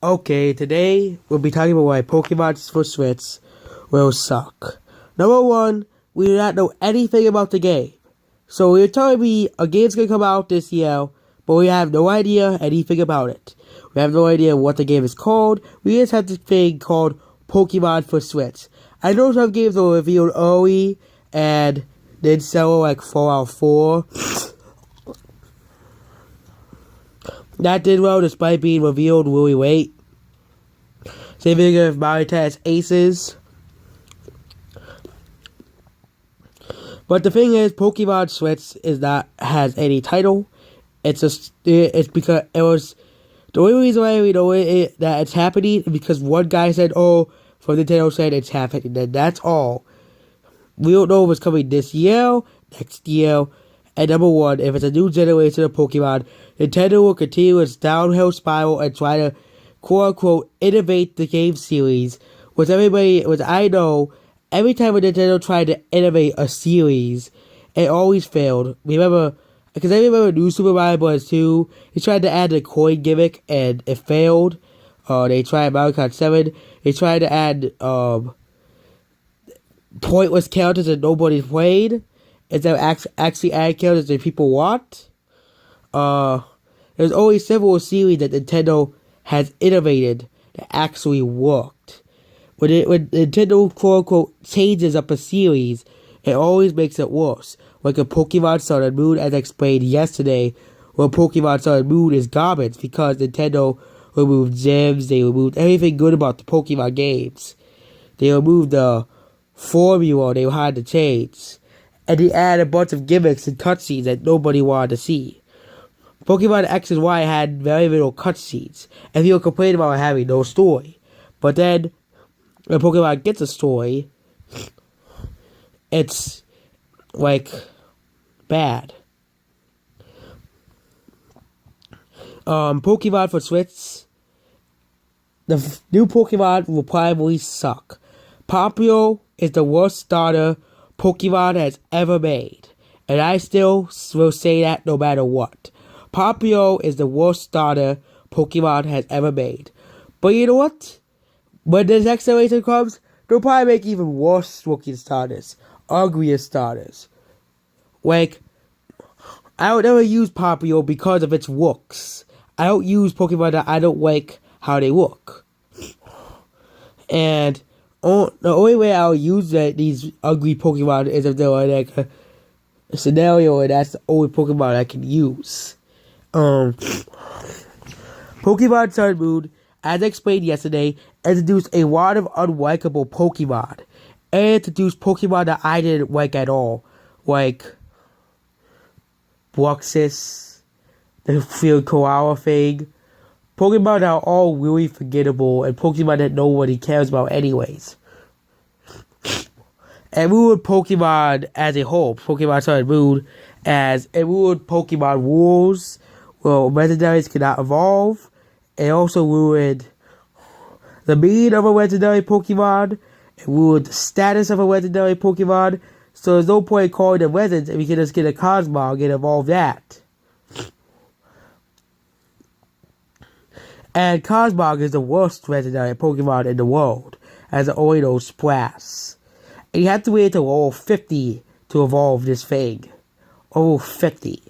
Okay, today we'll be talking about why Pokemon for Switch will suck. Number one, we do not know anything about the game. So you're telling me a game's gonna come out this year, but we have no idea anything about it. We have no idea what the game is called. We just have this thing called Pokemon for Switch. I know some games were revealed early and then sell like Fallout 4. That did well despite being revealed really late. Same thing with Mario Tennis Aces. But the thing is, Pokemon Switch has any title. It's because it was the only reason why we know that it's happening is because one guy said, "Oh, from Nintendo said it's happening." Then that's all. We don't know if it's coming this year, next year. And number one, if it's a new generation of Pokemon, Nintendo will continue its downhill spiral and try to quote-unquote innovate the game series, which I know, every time Nintendo tried to innovate a series, it always failed. Because I remember New Super Mario Bros. 2, they tried to add the coin gimmick and it failed. They tried Mario Kart 7, they tried to add pointless characters that nobody played, instead of actually add characters that people want. There's always several series that Nintendo has innovated that actually worked. When Nintendo quote-unquote changes up a series, it always makes it worse. Like a Pokemon Sun and Moon, as I explained yesterday, where Pokemon Sun and Moon is garbage because Nintendo removed gyms, they removed everything good about the Pokemon games. They removed the formula they had to change. And they added a bunch of gimmicks and cutscenes that nobody wanted to see. Pokemon X and Y had very little cutscenes, and people complained about having no story. But then, when Pokemon gets a story, it's, like, bad. Pokemon for Switch, the new Pokemon will probably suck. Popplio is the worst starter Pokemon has ever made, and I still will say that no matter what. Popplio is the worst starter Pokemon has ever made. But you know what? When the next generation comes, they'll probably make even worse looking starters. Uglier starters. Like, I would never use Popplio because of its looks. I don't use Pokemon that I don't like how they look. And the only way I'll use these ugly Pokemon is if they're like a scenario and that's the only Pokemon I can use. Pokemon Sun and Moon, as I explained yesterday, introduced a lot of unlikable Pokemon. And introduced Pokemon that I didn't like at all. Like Bruxus, the Field Koala thing. Pokemon that are all really forgettable and Pokemon that nobody cares about anyways. And ruined Pokemon as a whole. Pokemon Sun and Moon as it ruined Pokemon rules. Well, legendaries cannot evolve. It also ruined the meaning of a legendary Pokemon. It ruined the status of a legendary Pokemon. So there's no point calling them legends if you can just get a Cosmog and evolve that. And Cosmog is the worst legendary Pokemon in the world, as the Oido Splash. And you have to wait until level 50 to evolve this thing. Level 50.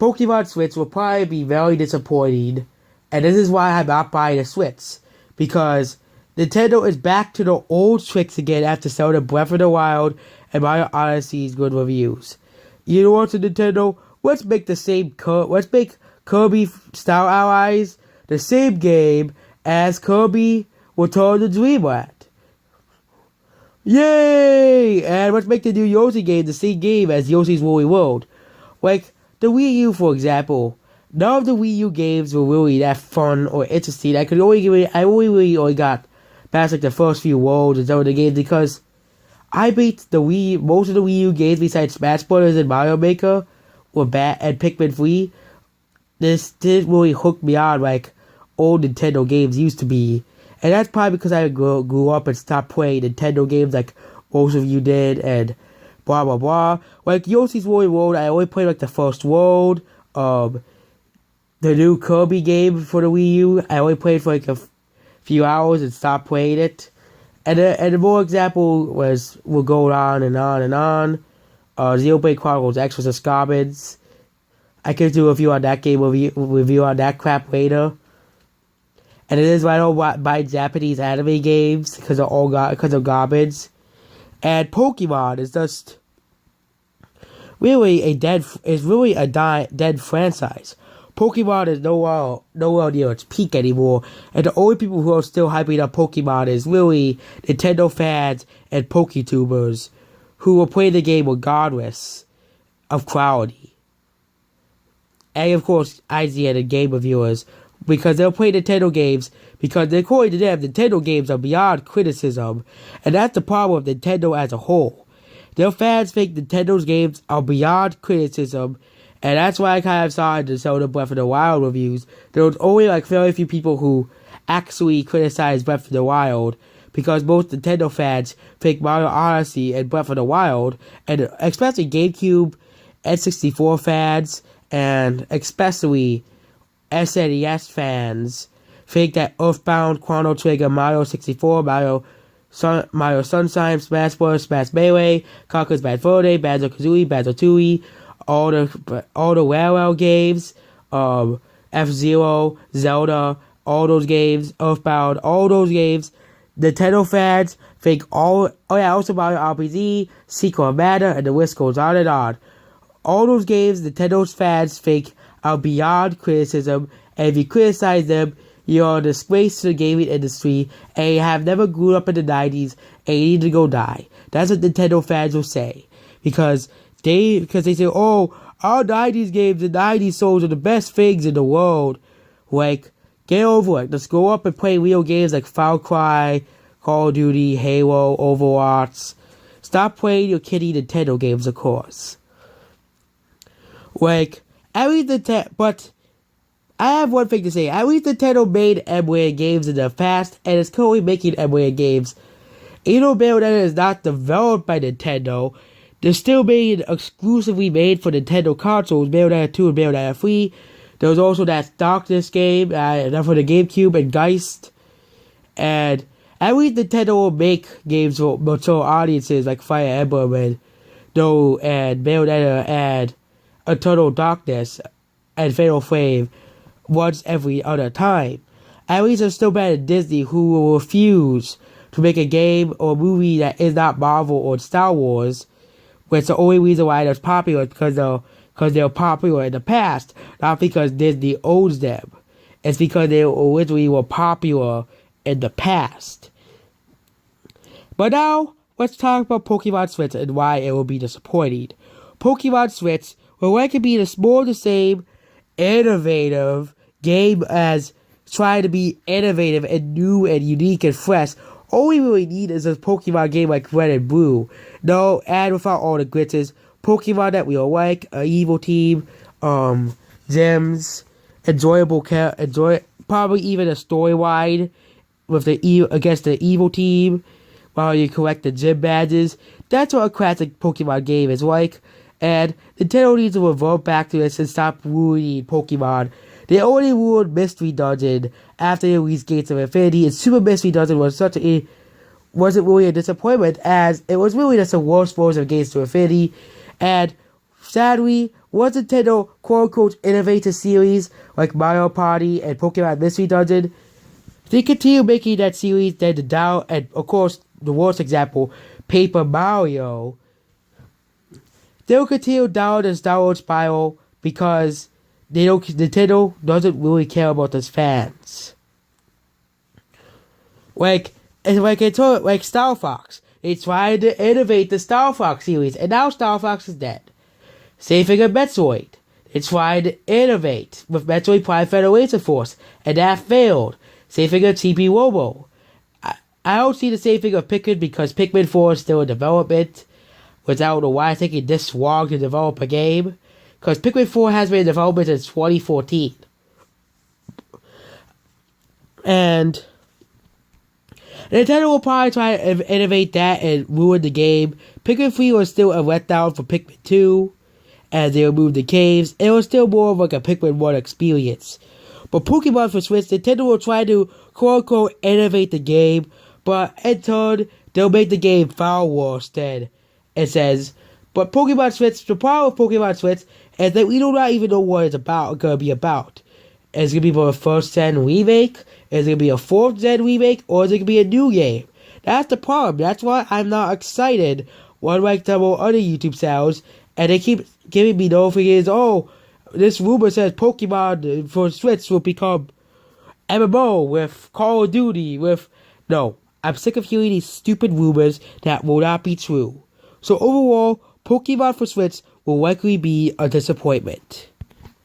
Pokemon Switch will probably be very disappointing, and this is why I'm not buying a Switch. Because Nintendo is back to the old tricks again after selling Breath of the Wild and Mario Odyssey's good reviews. You know what's Nintendo? Let's make Kirby Star Allies the same game as Kirby Return to Dreamland. Yay! And let's make the new Yoshi game the same game as Yoshi's Woolly World. Like, the Wii U, for example. None of the Wii U games were really that fun or interesting. I only got past like the first few worlds and some of the games because I beat most of the Wii U games besides Smash Bros. And Mario Maker were bad, and Pikmin 3. This didn't really hook me on like old Nintendo games used to be. And that's probably because I grew up and stopped playing Nintendo games like most of you did and blah blah blah. Like Yoshi's Woolly World, I only played like the first world. The the new Kirby game for the Wii U. I only played for like a few hours and stopped playing it. And the more example will go on and on and on. Xenoblade Chronicles X vs. Scorpions. I could do a review on that game, review on that crap later. And it is why I don't buy Japanese anime games because of garbage. And Pokemon is just really a dead franchise. Pokemon is nowhere near its peak anymore, and the only people who are still hyping up Pokemon is really Nintendo fans and Poketubers who will play the game regardless of quality. And of course, IGN and game reviewers, because they'll play Nintendo games because according to them, Nintendo games are beyond criticism, and that's the problem with Nintendo as a whole. Their fans think Nintendo's games are beyond criticism, and that's why I kind of started to Zelda Breath of the Wild reviews. There was only like very few people who actually criticized Breath of the Wild, because most Nintendo fans think Mario Odyssey and Breath of the Wild, and especially GameCube, N64 fans, and especially SNES fans, think that Earthbound, Chrono Trigger, Mario 64, Mario Sunshine, Smash Bros., Smash Melee, Conker's Bad Fur Day, Banjo-Kazooie, Banjo-Tooie, all the Railroad games, F-Zero, Zelda, all those games, Earthbound, all those games, Nintendo fans think also Mario RPG, Secret of Mana, and the list goes on and on. All those games Nintendo's fans think are beyond criticism, and if you criticize them, you're a disgrace to the gaming industry, and you have never grew up in the 90s, and you need to go die. That's what Nintendo fans will say. Because they say, oh, our 90s games and 90s souls are the best things in the world. Like, get over it. Let's go up and play real games like Far Cry, Call of Duty, Halo, Overwatch. Stop playing your kiddie Nintendo games, of course. Like, at least but I have one thing to say. At least Nintendo made emulator games in the past, and it's currently making emulator games. Even though Bayonetta is not developed by Nintendo, they're still exclusively made for Nintendo consoles, Bayonetta 2 and Bayonetta 3. There was also that Darkness game for the GameCube and Geist. And at least Nintendo will make games for mature audiences like Fire Emblem and Bayonetta and Eternal Darkness and Fatal Frame once every other time. At least it's still better than Disney, who will refuse to make a game or movie that is not Marvel or Star Wars, which the only reason why they're popular is because they're popular in the past, not because Disney owns them. It's because they originally were popular in the past. But now, let's talk about Pokemon Switch and why it will be disappointing. Pokemon Switch will likely be more the same innovative game as trying to be innovative and new and unique and fresh. All we really need is a Pokemon game like Red and Blue. No, and without all the glitches. Pokemon that we all like, an evil team, gyms, probably even a storyline with against the evil team while you collect the gym badges. That's what a classic Pokemon game is like. And Nintendo needs to revert back to this and stop ruining Pokemon. They only ruined Mystery Dungeon after they released Gates of Infinity, and Super Mystery Dungeon wasn't really a disappointment, as it was really just the worst version of Gates of Infinity. And sadly, once Nintendo quote-unquote innovate a series like Mario Party and Pokemon Mystery Dungeon, they continue making that series, then and of course, the worst example, Paper Mario, they'll continue down this downward spiral because Nintendo doesn't really care about its fans. Like Star Fox. They tried to innovate the Star Fox series, and now Star Fox is dead. Same thing with Metroid. They tried to innovate with Metroid Prime Federation Force, and that failed. Same thing with TP Robo. I don't see the same thing with Pikmin because Pikmin 4 is still in development, which I don't know why I think it this long to develop a game, because Pikmin 4 has been in development since 2014. And Nintendo will probably try to innovate that and ruin the game. Pikmin 3 was still a letdown for Pikmin 2. as they removed the caves. It was still more of like a Pikmin 1 experience. But Pokemon for Switch, Nintendo will try to quote-unquote innovate the game, but in turn, they'll make the game far worse than it says. But Pokemon Switch, the problem with Pokemon Switch is that we do not even know what it's going to be about. Is it going to be for a first gen remake? Is it going to be a fourth gen remake? Or is it going to be a new game? That's the problem. That's why I'm not excited when like some other YouTube channels, and they keep giving me notifications, oh, this rumor says Pokemon for Switch will become MMO with Call of Duty with... No, I'm sick of hearing these stupid rumors that will not be true. So overall, Pokemon for Switch will likely be a disappointment.